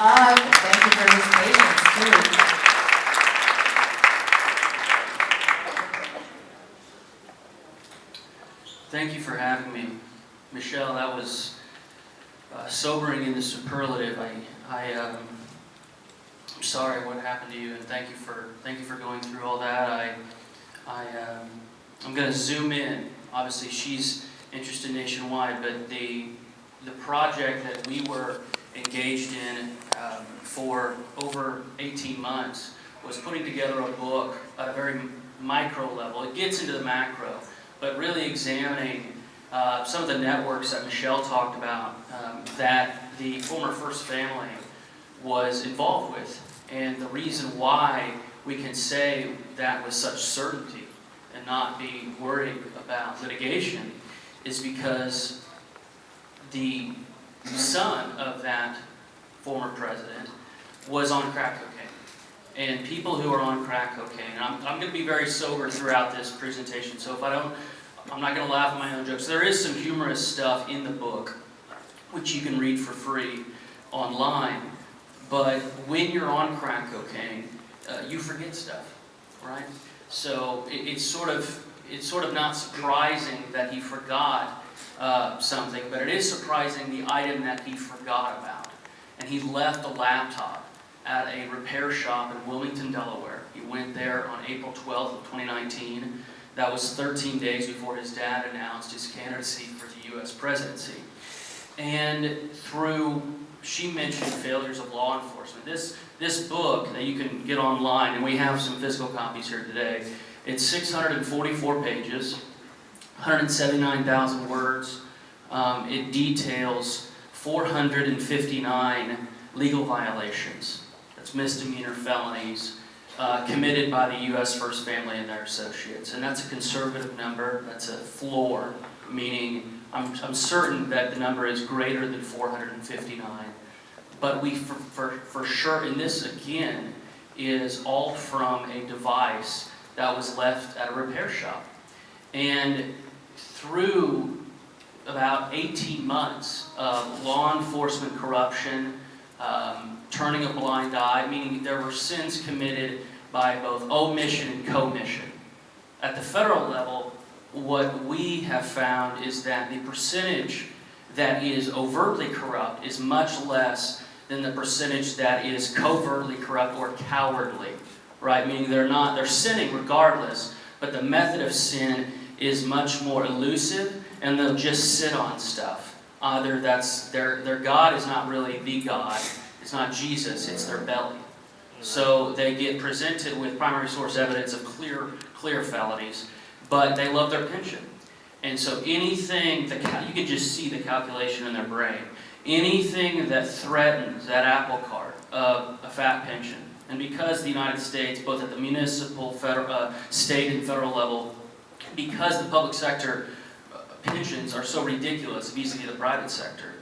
Thank you for his patience, too. Thank you for having me. Michelle, that was sobering in the superlative. I'm sorry what happened to you, and thank you for going through all that. I'm going to zoom in. Obviously, she's interested nationwide, but the project that we were engaged in for over 18 months was putting together a book at a very micro level. It gets into the macro, but really examining some of the networks that Michelle talked about that the former First Family was involved with. And the reason why we can say that with such certainty and not be worried about litigation is because the son of that former president was on crack cocaine. And people who are on crack cocaine, and I'm going to be very sober throughout this presentation, so if I'm not going to laugh at my own jokes. There is some humorous stuff in the book, which you can read for free online. But when you're on crack cocaine, you forget stuff, right? So it's sort of not surprising that he forgot something, but it is surprising the item that he forgot about. And he left a laptop at a repair shop in Wilmington, Delaware. He went there on April 12th of 2019. That was 13 days before his dad announced his candidacy for the U.S. presidency. And she mentioned failures of law enforcement. This book that you can get online, and we have some physical copies here today, it's 644 pages, 179,000 words. It details 459 legal violations. That's misdemeanor felonies committed by the U.S. First Family and their associates. And that's a conservative number. That's a floor, meaning I'm certain that the number is greater than 459. But we, for sure, and this again is all from a device that was left at a repair shop. And through about 18 months of law enforcement corruption, turning a blind eye, meaning there were sins committed by both omission and commission. At the federal level, what we have found is that the percentage that is overtly corrupt is much less than the percentage that is covertly corrupt or cowardly, right? Meaning they're sinning regardless, but the method of sin is much more elusive, and they'll just sit on stuff. Either that's their God is not really the God. It's not Jesus, it's their belly. So they get presented with primary source evidence of clear felonies, but they love their pension. And so anything, you can just see the calculation in their brain. Anything that threatens that apple cart of a fat pension, and because the United States, both at the municipal, state, and federal level, because the public sector pensions are so ridiculous vis-a-vis the private sector,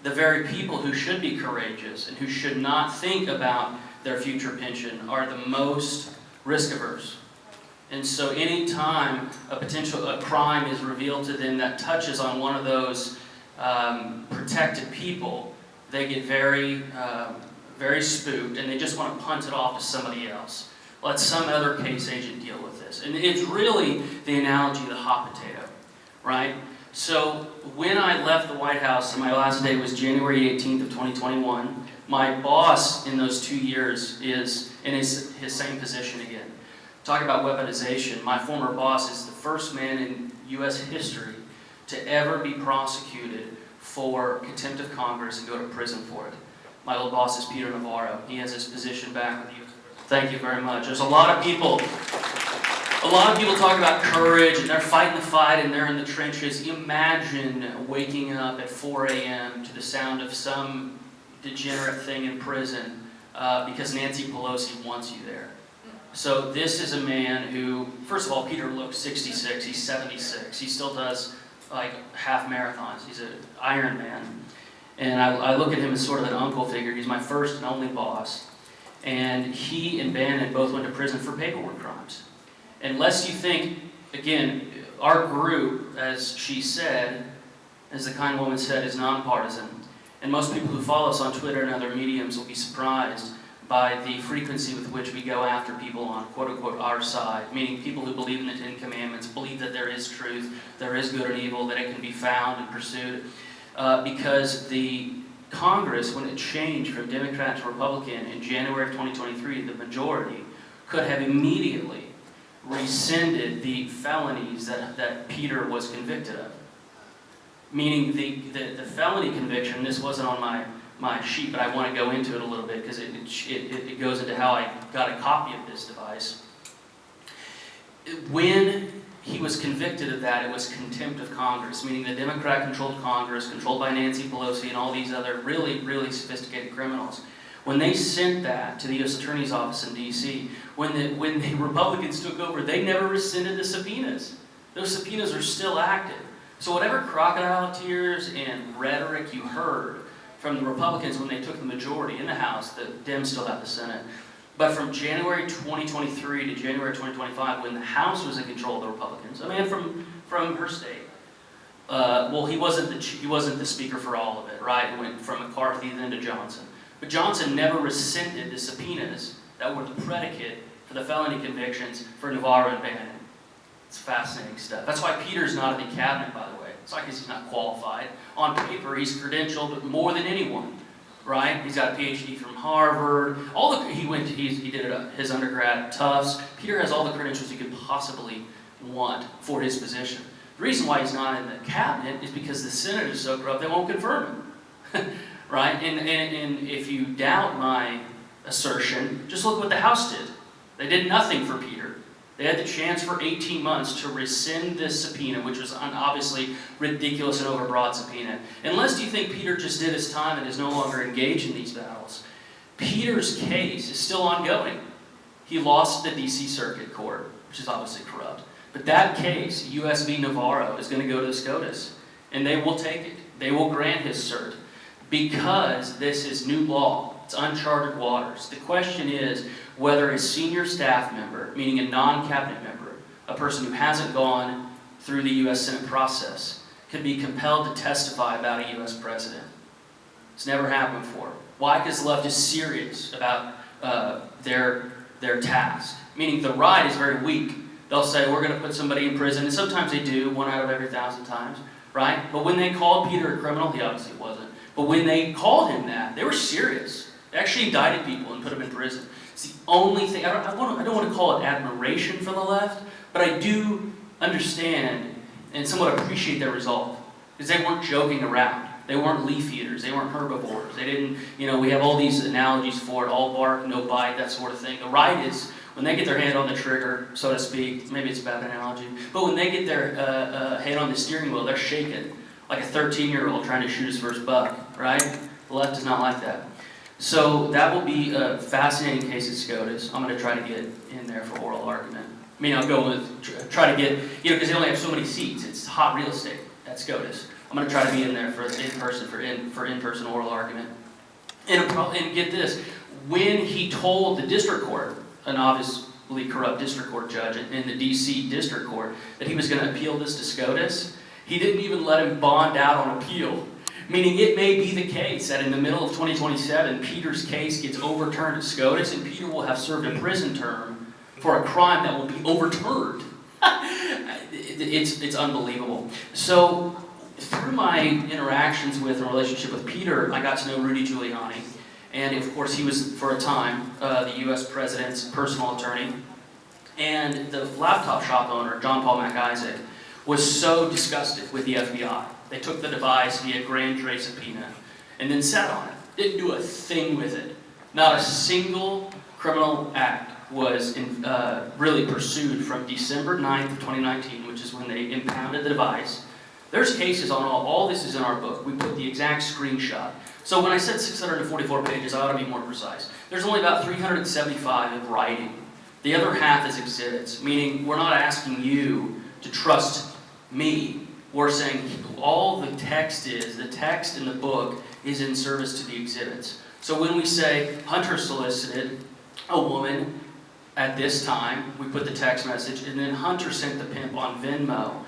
the very people who should be courageous and who should not think about their future pension are the most risk-averse. And so any time a crime is revealed to them that touches on one of those protected people, they get very spooked, and they just want to punt it off to somebody else. Let some other case agent deal with this. And it's really the analogy of the hot potato, right? So when I left the White House, and my last day was January 18th of 2021, my boss in those 2 years is in his same position again. Talk about weaponization. My former boss is the first man in U.S. history to ever be prosecuted for contempt of Congress and go to prison for it. My old boss is Peter Navarro. He has his position back with you. Thank you very much. There's a lot of people talk about courage, and they're fighting the fight, and they're in the trenches. Imagine waking up at 4 a.m. to the sound of some degenerate thing in prison because Nancy Pelosi wants you there. So this is a man who, first of all, Peter looks 66, he's 76. He still does like half marathons. He's an Iron Man. And I look at him as sort of an uncle figure. He's my first and only boss. And he and Bannon both went to prison for paperwork crimes. And lest you think, again, our group, as she said, as the kind woman said, is nonpartisan. And most people who follow us on Twitter and other mediums will be surprised by the frequency with which we go after people on quote-unquote our side, meaning people who believe in the Ten Commandments, believe that there is truth, there is good and evil, that it can be found and pursued. Because the Congress, when it changed from Democrat to Republican in January of 2023, the majority could have immediately rescinded the felonies that Peter was convicted of. Meaning the felony conviction, this wasn't on my sheet, but I want to go into it a little bit because it goes into how I got a copy of this device. When he was convicted of that, it was contempt of Congress, meaning the Democrat-controlled Congress, controlled by Nancy Pelosi and all these other really, really sophisticated criminals. When they sent that to the U.S. Attorney's Office in D.C., when the Republicans took over, they never rescinded the subpoenas. Those subpoenas are still active. So whatever crocodile tears and rhetoric you heard from the Republicans when they took the majority in the House, the Dems still have the Senate, but from January 2023 to January 2025, when the House was in control of the Republicans, a man from her state, well, he wasn't the speaker for all of it, right? It went from McCarthy then to Johnson. But Johnson never rescinded the subpoenas that were the predicate for the felony convictions for Navarro and Bannon. It's fascinating stuff. That's why Peter's not in the cabinet, by the way. It's not because he's not qualified. On paper, he's credentialed more than anyone, right? He's got a PhD from Harvard. He did his undergrad at Tufts. Peter has all the credentials you could possibly want for his position. The reason why he's not in the cabinet is because the Senate is so corrupt they won't confirm him, right? And if you doubt my assertion, just look what the House did. They did nothing for Peter. They had the chance for 18 months to rescind this subpoena, which was an obviously ridiculous and overbroad subpoena. Unless you think Peter just did his time and is no longer engaged in these battles, Peter's case is still ongoing. He lost the D.C. Circuit Court, which is obviously corrupt. But that case, U.S. v. Navarro, is going to go to the SCOTUS, and they will take it. They will grant his cert because this is new law. It's uncharted waters. The question is whether a senior staff member, meaning a non-cabinet member, a person who hasn't gone through the U.S. Senate process, could be compelled to testify about a U.S. president. It's never happened before. Why? Because the left is serious about their task. Meaning the right is very weak. They'll say, we're going to put somebody in prison, and sometimes they do, 1 out of every 1,000 times, right? But when they called Peter a criminal, he obviously wasn't. But when they called him that, they were serious. They actually indicted people and put them in prison. It's the only thing, I don't want to call it admiration for the left, but I do understand and somewhat appreciate their resolve. Because they weren't joking around. They weren't leaf eaters. They weren't herbivores. They didn't, we have all these analogies for it, all bark, no bite, that sort of thing. The right is, when they get their hand on the trigger, so to speak, maybe it's a bad analogy, but when they get their hand on the steering wheel, they're shaking like a 13-year-old trying to shoot his first buck, right? The left is not like that. So that will be a fascinating case at SCOTUS. I'm going to try to get in there for oral argument. I mean, I'll go with, try to get, because they only have so many seats. It's hot real estate at SCOTUS. I'm going to try to be in there for in-person oral argument. And get this, when he told the district court, an obviously corrupt district court judge in the D.C. District Court, that he was going to appeal this to SCOTUS, he didn't even let him bond out on appeal. Meaning it may be the case that in the middle of 2027, Peter's case gets overturned at SCOTUS, and Peter will have served a prison term for a crime that will be overturned. It's unbelievable. So through my interactions with and relationship with Peter, I got to know Rudy Giuliani. And of course, he was, for a time, the U.S. President's personal attorney. And the laptop shop owner, John Paul MacIsaac, was so disgusted with the FBI. They took the device via grand jury subpoena and then sat on it. Didn't do a thing with it. Not a single criminal act was really pursued from December 9th of 2019, which is when they impounded the device. There's cases on all this is in our book. We put the exact screenshot. So when I said 644 pages, I ought to be more precise. There's only about 375 of writing. The other half is exhibits, meaning we're not asking you to trust me. We're saying all the text in the book is in service to the exhibits. So when we say Hunter solicited a woman at this time, we put the text message, and then Hunter sent the pimp on Venmo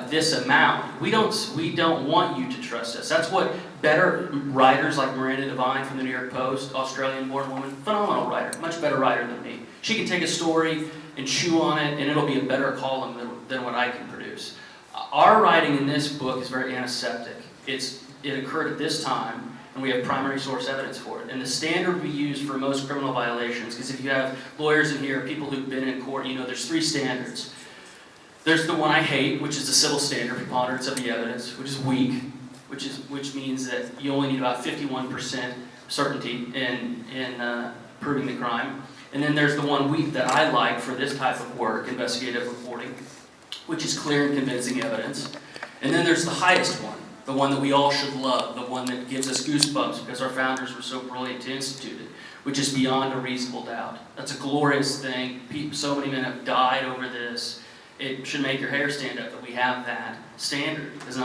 this amount. We don't want you to trust us. That's what better writers like Miranda Devine from the New York Post, Australian-born woman, phenomenal writer, much better writer than me. She can take a story and chew on it, and it'll be a better column than what I can produce. Our writing in this book is very antiseptic. It occurred at this time, and we have primary source evidence for it. And the standard we use for most criminal violations, because if you have lawyers in here, people who've been in court, you know there's 3 standards. There's the one I hate, which is the civil standard, preponderance of the evidence, which is weak, which means that you only need about 51% certainty in proving the crime. And then there's the one weak that I like for this type of work, investigative reporting, which is clear and convincing evidence. And then there's the highest one, the one that we all should love, the one that gives us goosebumps because our founders were so brilliant to institute it, which is beyond a reasonable doubt. That's a glorious thing. So many men have died over this. It should make your hair stand up that we have that standard, because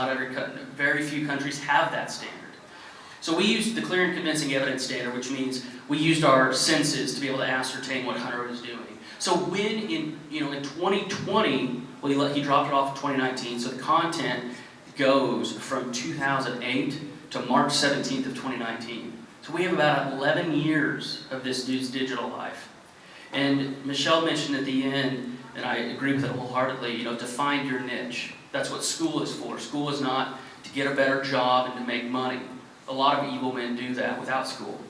very few countries have that standard. So we used the clear and convincing evidence standard, which means we used our senses to be able to ascertain what Hunter was doing. So when in 2020, well, he dropped it off in 2019, so the content goes from 2008 to March 17th of 2019. So we have about 11 years of this dude's digital life. And Michelle mentioned at the end, and I agree with it wholeheartedly, to find your niche. That's what school is for. School is not to get a better job and to make money. A lot of evil men do that without school.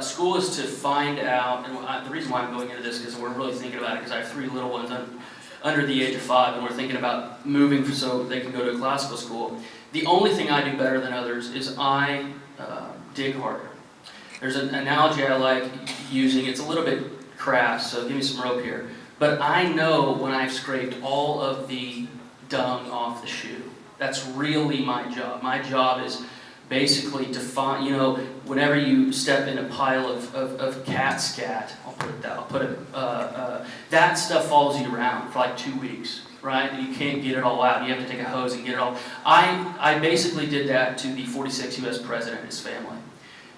School is to find out, and the reason why I'm going into this is because we're really thinking about it, because I have 3 little ones under the age of 5, and we're thinking about moving so they can go to a classical school. The only thing I do better than others is I dig harder. There's an analogy I like using. It's a little bit crass, so give me some rope here. But I know when I've scraped all of the dung off the shoe. That's really my job. My job is basically to find, whenever you step in a pile of cat scat, that stuff follows you around for like 2 weeks, right? And you can't get it all out. You have to take a hose and get it all. I basically did that to the 46th U.S. president and his family.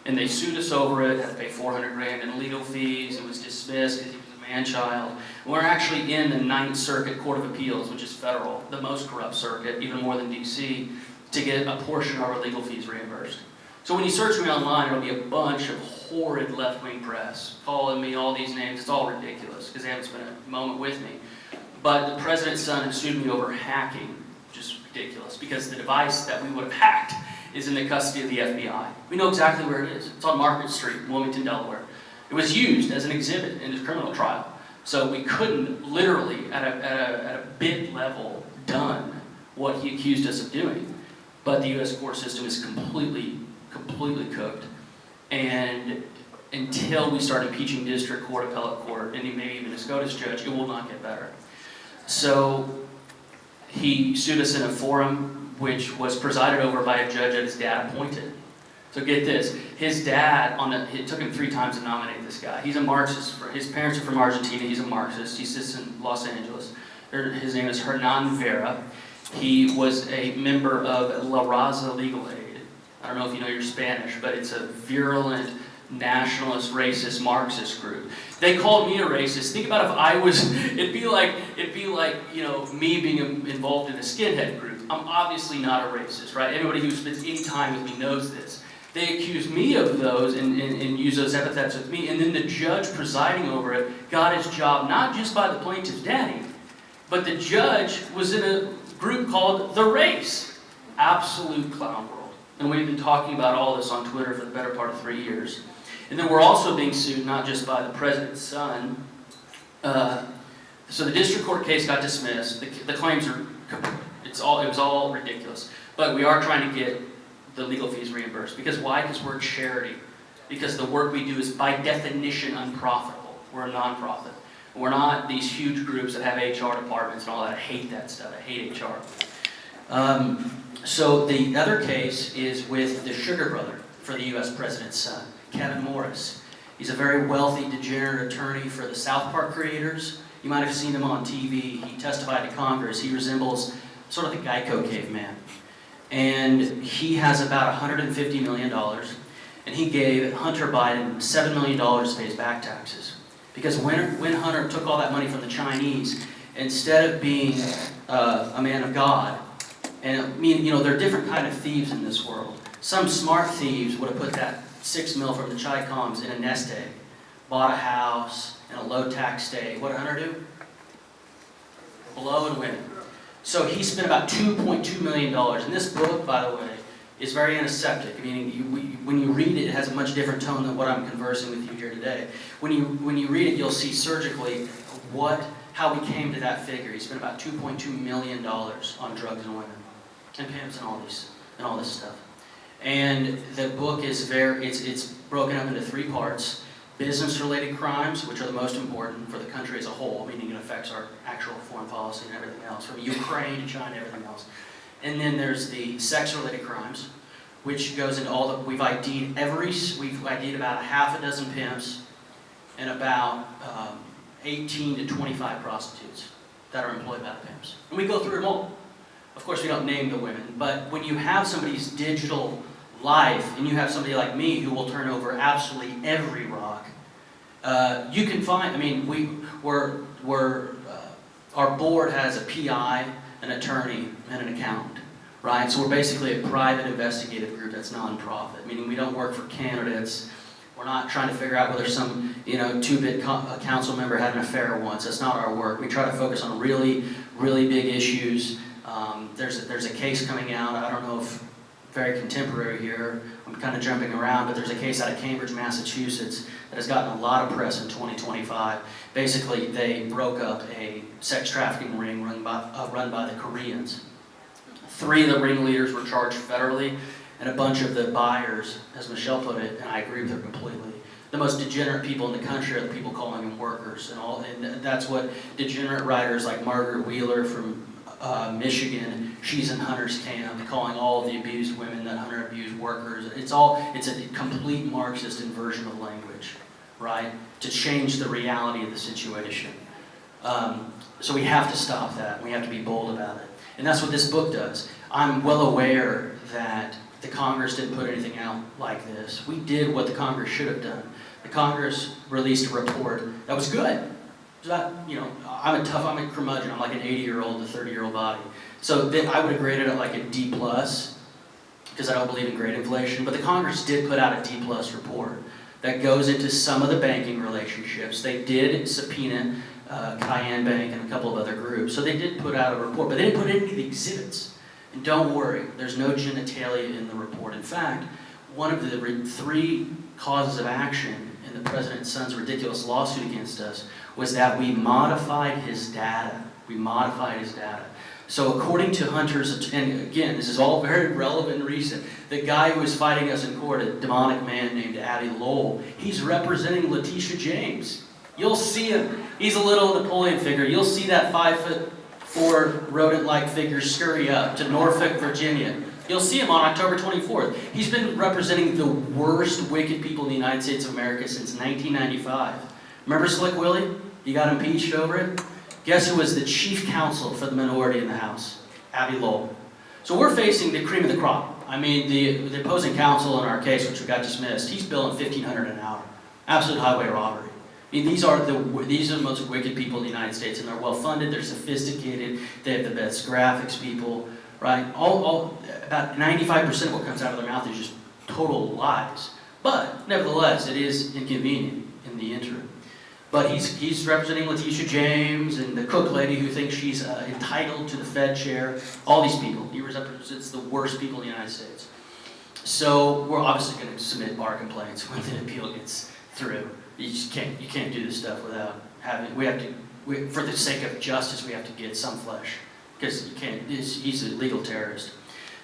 And they sued us over it, had to pay $400,000 in legal fees. It was dismissed because he was a man-child. We're actually in the 9th Circuit Court of Appeals, which is federal, the most corrupt circuit, even more than D.C., to get a portion of our legal fees reimbursed. So when you search me online, it'll be a bunch of horrid left-wing press calling me all these names. It's all ridiculous because they haven't spent a moment with me. But the president's son has sued me over hacking, which is ridiculous because the device that we would have hacked is in the custody of the FBI. We know exactly where it is. It's on Market Street, Wilmington, Delaware. It was used as an exhibit in his criminal trial. So we couldn't literally, at a bit level, done what he accused us of doing. But the U.S. court system is completely cooked. And until we start impeaching district court, appellate court, and maybe even a SCOTUS judge, it will not get better. So he sued us in a forum which was presided over by a judge that his dad appointed. So get this, his dad, it took him 3 times to nominate this guy. He's a Marxist. His parents are from Argentina. He's a Marxist. He sits in Los Angeles. His name is Hernan Vera. He was a member of La Raza Legal Aid. I don't know if you know your Spanish, but it's a virulent, nationalist, racist, Marxist group. They called me a racist. Think about if I was, it'd be like, me being involved in a skinhead group. I'm obviously not a racist, right? Everybody who spends any time with me knows this. They accused me of those and used those epithets with me, and then the judge presiding over it got his job not just by the plaintiff's daddy, but the judge was in a group called The Race. Absolute clown world. And we've been talking about all this on Twitter for the better part of 3 years. And then we're also being sued not just by the president's son. So the district court case got dismissed. The claims are, it was all ridiculous. But we are trying to get the legal fees reimbursed. Because why? Because we're a charity. Because the work we do is by definition unprofitable. We're a nonprofit. We're not these huge groups that have HR departments and all that. I hate that stuff. I hate HR. So the other case is with the sugar brother for the U.S. president's son, Kevin Morris. He's a very wealthy, degenerate attorney for the South Park creators. You might have seen him on TV. He testified to Congress. He resembles sort of the Geico caveman. And he has about $150 million. And he gave Hunter Biden $7 million to pay his back taxes. Because when Hunter took all that money from the Chinese instead of being a man of God, and I mean, there are different kind of thieves in this world. Some smart thieves would have put that $6 million from the Chi-Coms in a nest egg, bought a house in a low-tax state. What did Hunter do? Blow and win it. So he spent about $2.2 million. And this book, by the way, is very antiseptic. Meaning, when you read it, it has a much different tone than what I'm conversing with you here today. When you read it, you'll see surgically how we came to that figure. He spent about $2.2 million on drugs and women, and pimps, and all this stuff. And the book is it's broken up into 3 parts. Business-related crimes, which are the most important for the country as a whole, meaning it affects our actual foreign policy and everything else, from Ukraine to China, everything else. And then there's the sex-related crimes, which goes into all the, we've ID'd about 6 pimps and about 18 to 25 prostitutes that are employed by the pimps. And we go through them all. Of course, we don't name the women, but when you have somebody's digital life, and you have somebody like me who will turn over absolutely every rock, you can find, our board has a PI, an attorney, and an accountant, right? So we're basically a private investigative group that's nonprofit, meaning we don't work for candidates. We're not trying to figure out whether some, 2-bit council member had an affair once. That's not our work. We try to focus on really, really big issues. There's a case coming out, I don't know if very contemporary here, I'm kind of jumping around, but there's a case out of Cambridge, Massachusetts that has gotten a lot of press in 2025. Basically, they broke up a sex trafficking ring run by the Koreans. 3 of the ringleaders were charged federally, and a bunch of the buyers, as Michelle put it, and I agree with her completely, the most degenerate people in the country are the people calling them workers, and that's what degenerate writers like Margaret Wheeler from Michigan, she's in Hunter's camp, calling all of the abused women that Hunter abused workers. It's a complete Marxist inversion of language, right? To change the reality of the situation. So we have to stop that. We have to be bold about it. And that's what this book does. I'm well aware that the Congress didn't put anything out like this. We did what the Congress should have done. The Congress released a report that was good. I'm a curmudgeon. I'm like an 80-year-old to 30-year-old body. So I would have graded it like a D+, because I don't believe in grade inflation. But the Congress did put out a D+ report that goes into some of the banking relationships. They did subpoena Cayenne Bank and a couple of other groups. So they did put out a report, but they didn't put any of the exhibits. And don't worry, there's no genitalia in the report. In fact, one of the 3 causes of action in the president's son's ridiculous lawsuit against us was that we modified his data. So according to Hunter's, and again, this is all very relevant and recent, the guy who was fighting us in court, a demonic man named Abby Lowell, he's representing Letitia James. You'll see him. He's a little Napoleon figure. You'll see that 5'4" rodent-like figure scurry up to Norfolk, Virginia. You'll see him on October 24th. He's been representing the worst wicked people in the United States of America since 1995. Remember Slick Willie? He got impeached over it? Guess who was the chief counsel for the minority in the House? Abby Lowell. So we're facing the cream of the crop. The opposing counsel in our case, which we got dismissed, he's billing $1,500 an hour. Absolute highway robbery. These are the most wicked people in the United States, and they're well funded, they're sophisticated, they have the best graphics people, right? About 95% of what comes out of their mouth is just total lies. But nevertheless, it is inconvenient in the interim. But he's representing Letitia James and the cook lady who thinks she's entitled to the Fed chair. All these people. He represents the worst people in the United States. So we're obviously going to submit bar complaints when the appeal gets through. You can't do this stuff without having. For the sake of justice, we have to get some flesh, because you can't. He's a legal terrorist.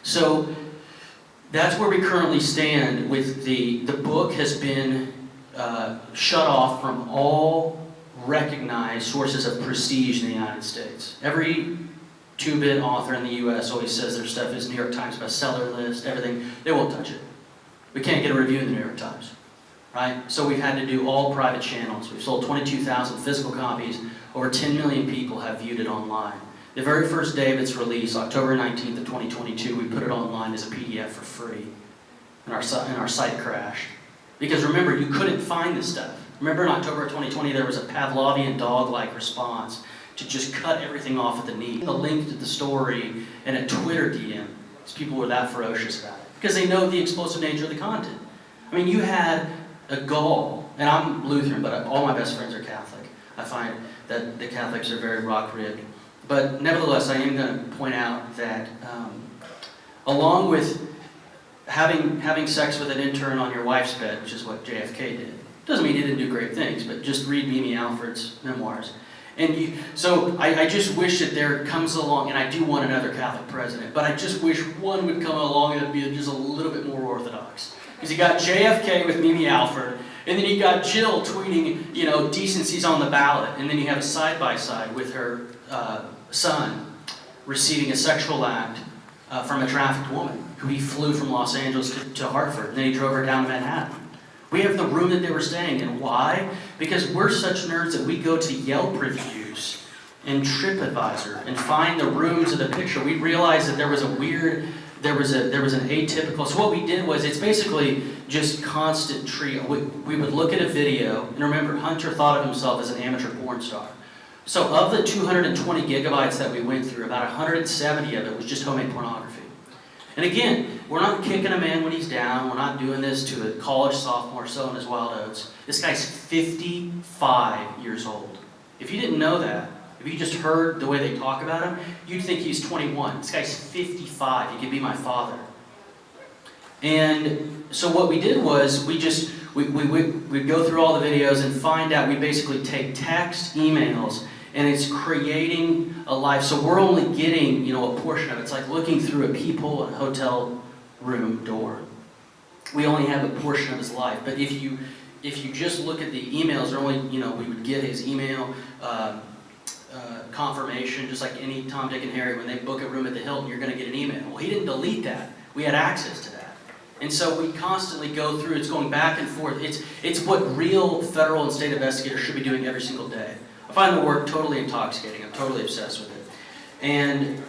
So that's where we currently stand. With the book has been shut off from all recognized sources of prestige in the United States. Every 2-bit author in the U.S. always says their stuff is New York Times bestseller list, everything. They won't touch it. We can't get a review in the New York Times, right? So we've had to do all private channels. We've sold 22,000 physical copies. Over 10 million people have viewed it online. The very first day of its release, October 19th of 2022, we put it online as a PDF for free, and our site crashed. Because remember, you couldn't find this stuff. Remember in October of 2020, there was a Pavlovian dog-like response to just cut everything off at the knee. The link to the story and a Twitter DM, because people were that ferocious about it, because they know the explosive nature of the content. I mean, you had a gall, and I'm Lutheran, but all my best friends are Catholic. I find that the Catholics are very rock-ribbed. But nevertheless, I am going to point out that along with having sex with an intern on your wife's bed, which is what JFK did, doesn't mean he didn't do great things, but just read Mimi Alfred's memoirs. And so I just wish that there comes along, and I do want another Catholic president, but I just wish one would come along and it'd be just a little bit more orthodox. Because you got JFK with Mimi Alfred, and then you got Jill tweeting, decencies on the ballot, and then you have a side-by-side with her son receiving a sexual act from a trafficked woman who he flew from Los Angeles to Hartford, and then he drove her down to Manhattan. We have the room that they were staying in. Why? Because we're such nerds that we go to Yelp reviews and TripAdvisor and find the rooms of the picture. We realized that there was an atypical. So what we did was, it's basically just constant trio. We would look at a video, and remember, Hunter thought of himself as an amateur porn star. So of the 220 gigabytes that we went through, about 170 of it was just homemade pornography. And again, we're not kicking a man when he's down. We're not doing this to a college sophomore selling his wild oats. This guy's 55 years old. If you didn't know that, if you just heard the way they talk about him, you'd think he's 21. This guy's 55. He could be my father. And so what we did was we'd go through all the videos and find out. We basically take text, emails, and it's creating a life. So we're only getting, a portion of it. It's like looking through a peephole in a hotel room door. We only have a portion of his life. But if you just look at the emails, they're only, we would get his email confirmation, just like any Tom, Dick, and Harry. When they book a room at the Hilton, you're going to get an email. Well, he didn't delete that. We had access to that. And so we constantly go through. It's going back and forth. It's what real federal and state investigators should be doing every single day. I find the work totally intoxicating. I'm totally obsessed with it. And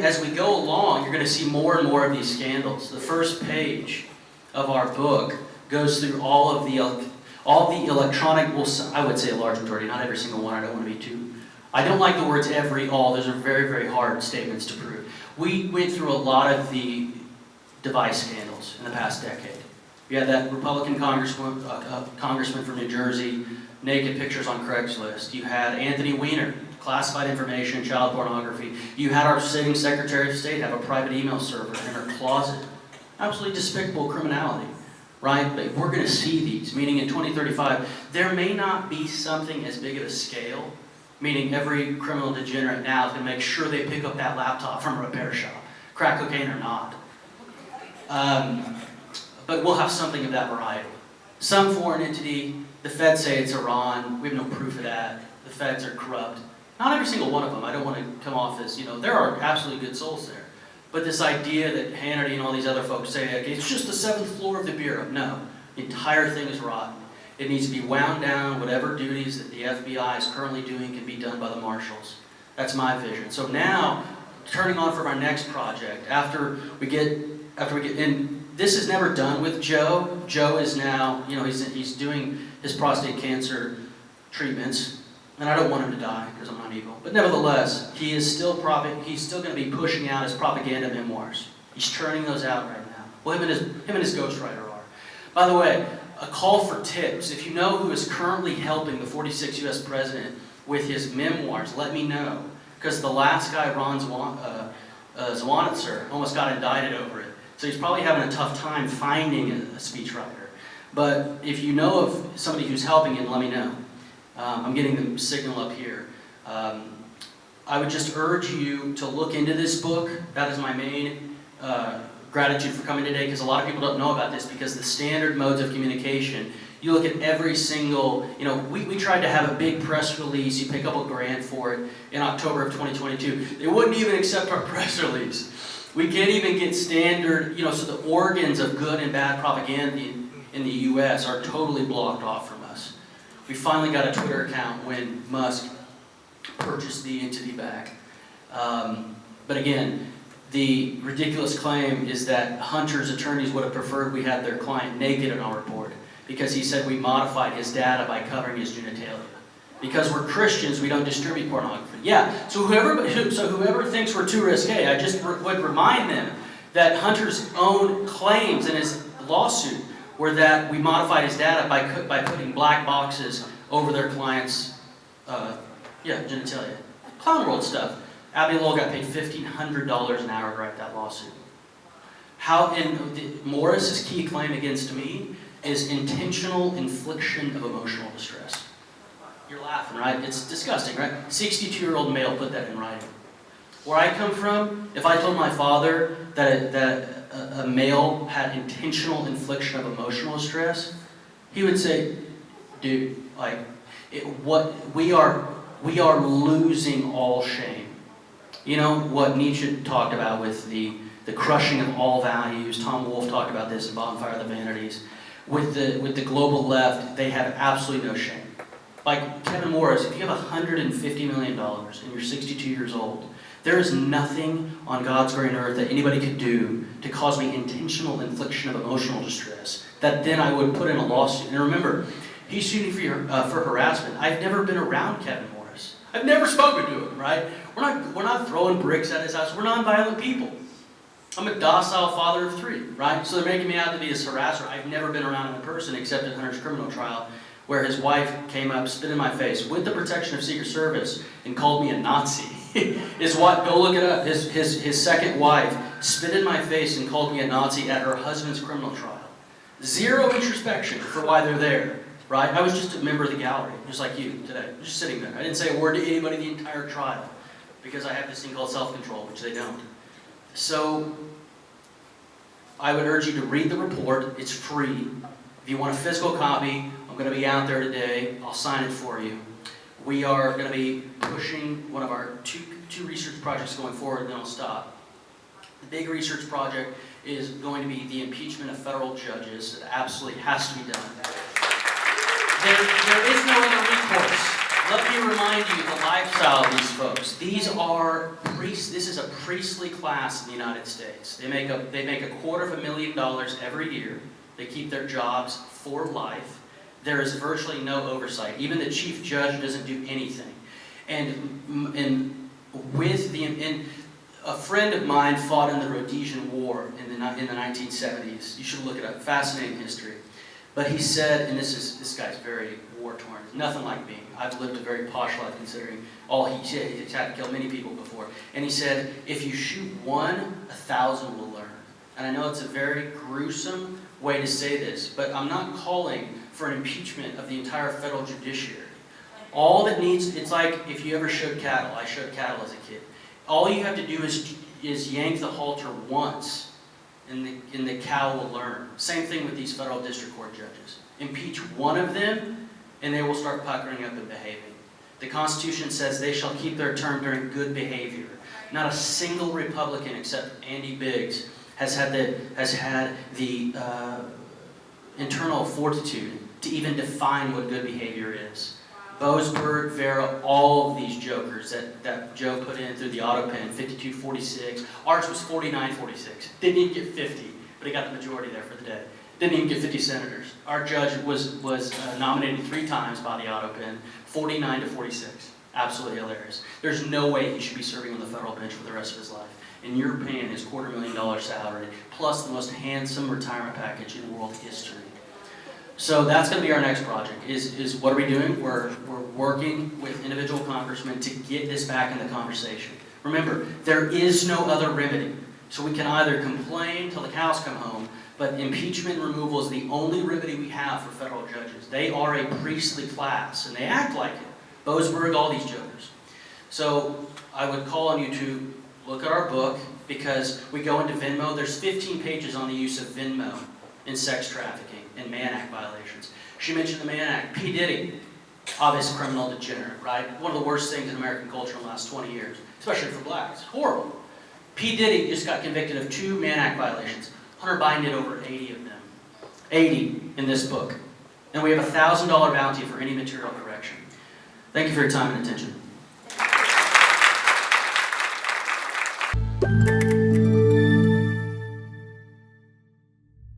as we go along, you're going to see more and more of these scandals. The first page of our book goes through all the electronic, well, I would say a large majority, not every single one. I don't want to be too. I don't like the words every, all. Those are very, very hard statements to prove. We went through a lot of the device scandals in the past decade. You had that Republican congressman from New Jersey, naked pictures on Craigslist. You had Anthony Weiner, classified information, child pornography. You had our sitting Secretary of State have a private email server in her closet. Absolutely despicable criminality, right? But we're going to see these, meaning in 2035, there may not be something as big of a scale, meaning every criminal degenerate now is going to make sure they pick up that laptop from a repair shop, crack cocaine or not. But we'll have something of that variety. Some foreign entity. The feds say it's Iran. We have no proof of that. The feds are corrupt. Not every single one of them. I don't want to come off as, there are absolutely good souls there. But this idea that Hannity and all these other folks say, okay, it's just the 7th floor of the Bureau. No. The entire thing is rotten. It needs to be wound down. Whatever duties that the FBI is currently doing can be done by the marshals. That's my vision. So now, turning on from our next project, after we get, and this is never done with Joe. Joe is now, he's doing his prostate cancer treatments, and I don't want him to die because I'm not evil. But nevertheless, he's still going to be pushing out his propaganda memoirs. He's churning those out right now. Well, him and his ghostwriter are. By the way, a call for tips. If you know who is currently helping the 46th U.S. president with his memoirs, let me know. Because the last guy, Ron Zwanitzer, almost got indicted over it. So he's probably having a tough time finding a speechwriter. But if you know of somebody who's helping him, let me know. I'm getting the signal up here. I would just urge you to look into this book. That is my main gratitude for coming today, because a lot of people don't know about this, because the standard modes of communication, you look at every single, we tried to have a big press release. You pay a couple grand for it in October of 2022. They wouldn't even accept our press release. We can't even get standard, so the organs of good and bad propaganda in the U.S. are totally blocked off from us. We finally got a Twitter account when Musk purchased the entity back. But again, the ridiculous claim is that Hunter's attorneys would have preferred we had their client naked in our report, because he said we modified his data by covering his genitalia. Because we're Christians, we don't distribute pornography. Yeah, so whoever thinks we're too risque, I just would remind them that Hunter's own claims in his lawsuit were that we modified his data by putting black boxes over their clients' genitalia. Clown world stuff. Abby Lowell got paid $1,500 an hour to write that lawsuit. Morris's key claim against me is intentional infliction of emotional distress. You're laughing, right? It's disgusting, right? 62-year-old male put that in writing. Where I come from, if I told my father that a male had intentional infliction of emotional distress, he would say, dude, we are losing all shame. You know what Nietzsche talked about with the crushing of all values. Tom Wolfe talked about this in Bonfire of the Vanities. With the global left, they have absolutely no shame. Like Kevin Morris, if you have $150 million and you're 62 years old, there is nothing on God's green earth that anybody could do to cause me intentional infliction of emotional distress that then I would put in a lawsuit. And remember, he's suing for harassment. I've never been around Kevin Morris. I've never spoken to him, right? We're not throwing bricks at his house. We're nonviolent people. I'm a docile father of 3, right? So they're making me out to be this harasser. I've never been around him in person except at Hunter's criminal trial, where his wife came up, spit in my face with the protection of Secret Service and called me a Nazi. His wife, go look it up, his second wife spit in my face and called me a Nazi at her husband's criminal trial. Zero introspection for why they're there, right? I was just a member of the gallery, just like you today, just sitting there. I didn't say a word to anybody the entire trial because I have this thing called self-control, which they don't. So I would urge you to read the report. It's free. If you want a physical copy, I'm going to be out there today. I'll sign it for you. We are going to be pushing one of our two research projects going forward, and then I'll stop. The big research project is going to be the impeachment of federal judges. It absolutely has to be done. There is no other recourse. Let me remind you the lifestyle of these folks. These are priests. This is a priestly class in the United States. They make $250,000 every year. They keep their jobs for life. There is virtually no oversight. Even the chief judge doesn't do anything. And a friend of mine fought in the Rhodesian War in the 1970s. You should look it up. Fascinating history. But he said, and this guy's very war-torn. Nothing like me. I've lived a very posh life considering all he's had to kill many people before. And he said, if you shoot 1, 1,000 will learn. And I know it's a very gruesome way to say this, but I'm not calling for an impeachment of the entire federal judiciary. All that needs, it's like if you ever showed cattle. I showed cattle as a kid. All you have to do is yank the halter once, and the cow will learn. Same thing with these federal district court judges. Impeach one of them, and they will start puckering up and behaving. The Constitution says they shall keep their term during good behavior. Not a single Republican except Andy Biggs has had the internal fortitude to even define what good behavior is. Boasberg, Vera, all of these jokers that Joe put in through the auto pen, 52-46. Ours was 49-46. Didn't even get 50, but he got the majority there for the day. Didn't even get 50 senators. Our judge was nominated 3 times by the auto pen, 49-46. Absolutely hilarious. There's no way he should be serving on the federal bench for the rest of his life. And you're paying his $250,000 salary, plus the most handsome retirement package in world history. So that's going to be our next project, is what are we doing? We're working with individual congressmen to get this back in the conversation. Remember, there is no other remedy. So we can either complain till the cows come home, but impeachment removal is the only remedy we have for federal judges. They are a priestly class, and they act like it. Boasberg, all these jokers. So I would call on you to look at our book, because we go into Venmo. There's 15 pages on the use of Venmo in sex trafficking and Mann Act violations. She mentioned the Mann Act. P. Diddy, obvious criminal degenerate, right? One of the worst things in American culture in the last 20 years, especially for blacks. Horrible. P. Diddy just got convicted of 2 Mann Act violations. Hunter Biden did over 80 of them. 80 in this book. And we have a $1,000 bounty for any material correction. Thank you for your time and attention.